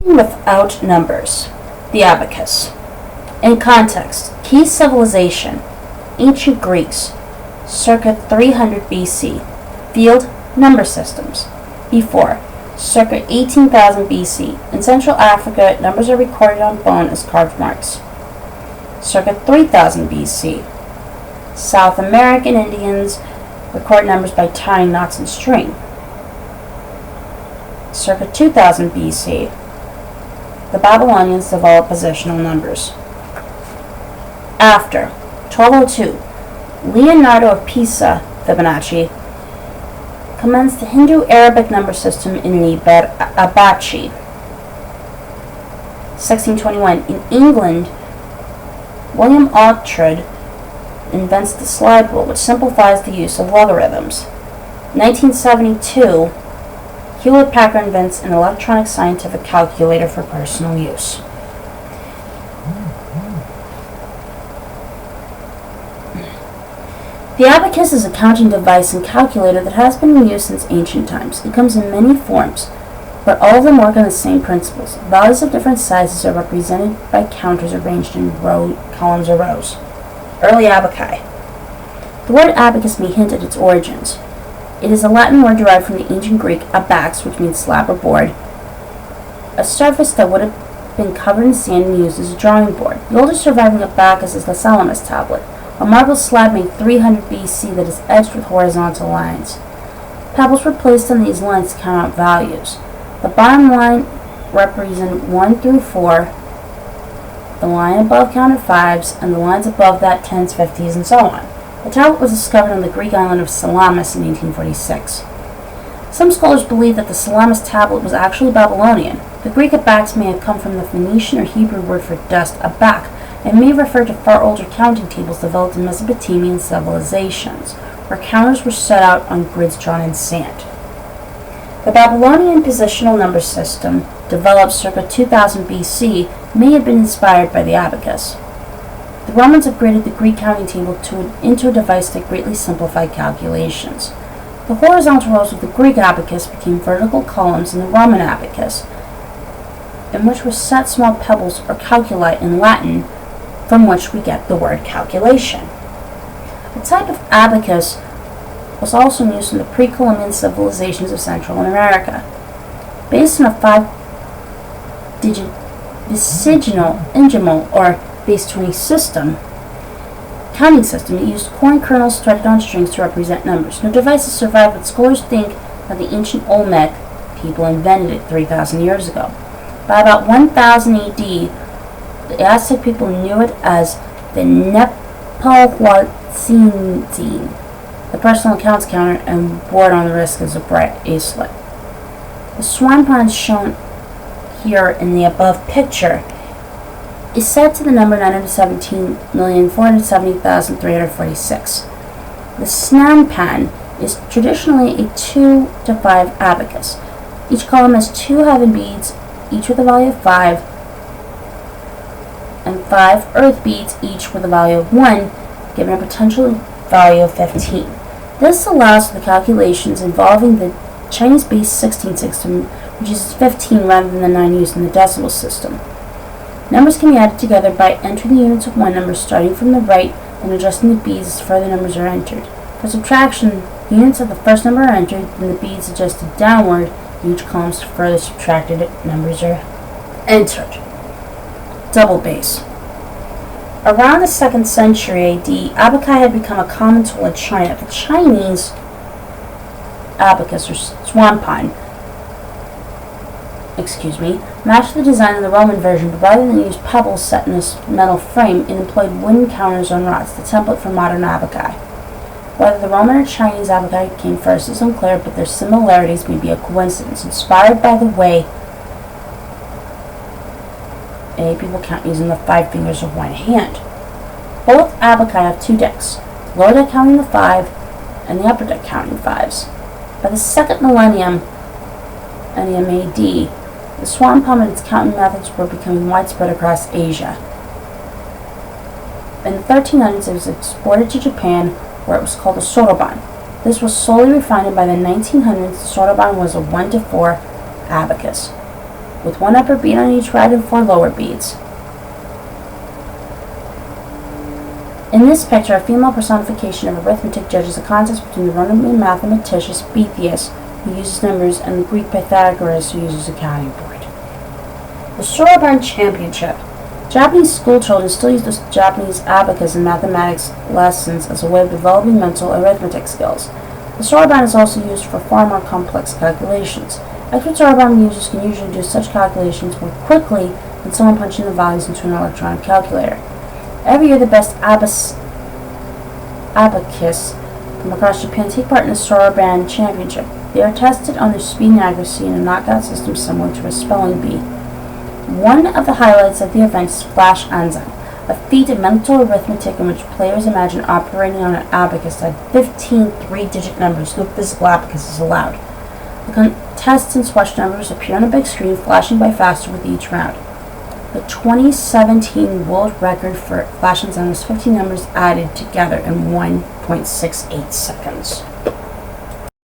Without numbers. The abacus. In context, key civilization, ancient Greeks, circa 300 BC. Field, number systems. Before, circa 18,000 BC. In Central Africa, numbers are recorded on bone as carved marks. Circa 3000 BC. South American Indians record numbers by tying knots in string. Circa 2000 BC. The Babylonians developed positional numbers. After 1202, Leonardo of Pisa, Fibonacci, commenced the Hindu-Arabic number system in the abacus. 1621, in England, William Oughtred invents the slide rule, which simplifies the use of logarithms. 1972, Hewlett-Packard invents an electronic scientific calculator for personal use. The abacus is a counting device and calculator that has been in use since ancient times. It comes in many forms, but all of them work on the same principles. Values of different sizes are represented by counters arranged in columns or rows. Early abaci. The word abacus may hint at its origins. It is a Latin word derived from the ancient Greek abax, which means slab or board, a surface that would have been covered in sand and used as a drawing board. The oldest surviving abacus is the Salamis tablet, a marble slab made 300 BC that is edged with horizontal lines. Pebbles were placed on these lines to count out values. The bottom line represents 1 through 4, the line above counted 5s, and the lines above that 10s, 50s, and so on. The tablet was discovered on the Greek island of Salamis in 1846. Some scholars believe that the Salamis tablet was actually Babylonian. The Greek abax may have come from the Phoenician or Hebrew word for dust, abak, and may refer to far older counting tables developed in Mesopotamian civilizations, where counters were set out on grids drawn in sand. The Babylonian positional number system, developed circa 2000 BC, may have been inspired by the abacus. The Romans upgraded the Greek counting table into a device that greatly simplified calculations. The horizontal rows of the Greek abacus became vertical columns in the Roman abacus, in which were set small pebbles or calculi in Latin, from which we get the word calculation. A type of abacus was also in use in the pre-Columbian civilizations of Central America. Based on a 5-digit decimal or base 20 counting system, it used corn kernels threaded on strings to represent numbers. No devices survived, but scholars think that the ancient Olmec people invented it 3,000 years ago. By about 1000 AD, the Aztec people knew it as the Nepohualtzin, the personal accounts counter, and wore it on the wrist as a bracelet. The swine pond shown here in the above picture is set to the number 917,470,346. The snampan is traditionally a 2 to 5 abacus. Each column has 2 heaven beads, each with a value of 5, and 5 earth beads, each with a value of 1, giving a potential value of 15. This allows for the calculations involving the Chinese base 16 system, which uses 15 rather than the 9 used in the decimal system. Numbers can be added together by entering the units of one number starting from the right and adjusting the beads as further numbers are entered. For subtraction, the units of the first number are entered, then the beads adjusted downward, and each column to further subtracted numbers are entered. Double base. Around the 2nd century AD, abaci had become a common tool in China. The Chinese abacus, or swanpan, matched the design of the Roman version, but rather than use pebbles set in a metal frame, it employed wooden counters on rods, the template for modern abaci. Whether the Roman or Chinese abaci came first is unclear, but their similarities may be a coincidence, inspired by the way people count using the 5 fingers of one hand. Both abaci have 2 decks, the lower deck counting the 5 and the upper deck counting 5s. By the 2nd millennium AD, the swanpan and its counting methods were becoming widespread across Asia. In the 1300s, it was exported to Japan, where it was called a soroban. This was slowly refined, and by the 1900s, the soroban was a 1 to 4 abacus. with 1 upper bead on each ride and 4 lower beads. In this picture, a female personification of arithmetic judges a contest between the Roman mathematician Boethius, who uses numbers, and the Greek Pythagoras, who uses a counting board. The Soroban Championship. Japanese school children still use the Japanese abacus in mathematics lessons as a way of developing mental arithmetic skills. The soroban is also used for far more complex calculations. Expert soroban users can usually do such calculations more quickly than someone punching the values into an electronic calculator. Every year, the best abacus from across Japan take part in the Soroban Championship. They are tested on their speed and accuracy in a knockout system similar to a spelling bee. One of the highlights of the event is Flash Anzan, a feat of mental arithmetic in which players imagine operating on an abacus that 15 three-digit numbers. No physical abacus is allowed. The contestants' watch numbers appear on a big screen, flashing by faster with each round. The 2017 world record for Flash Anzan was 15 numbers added together in 1.68 seconds.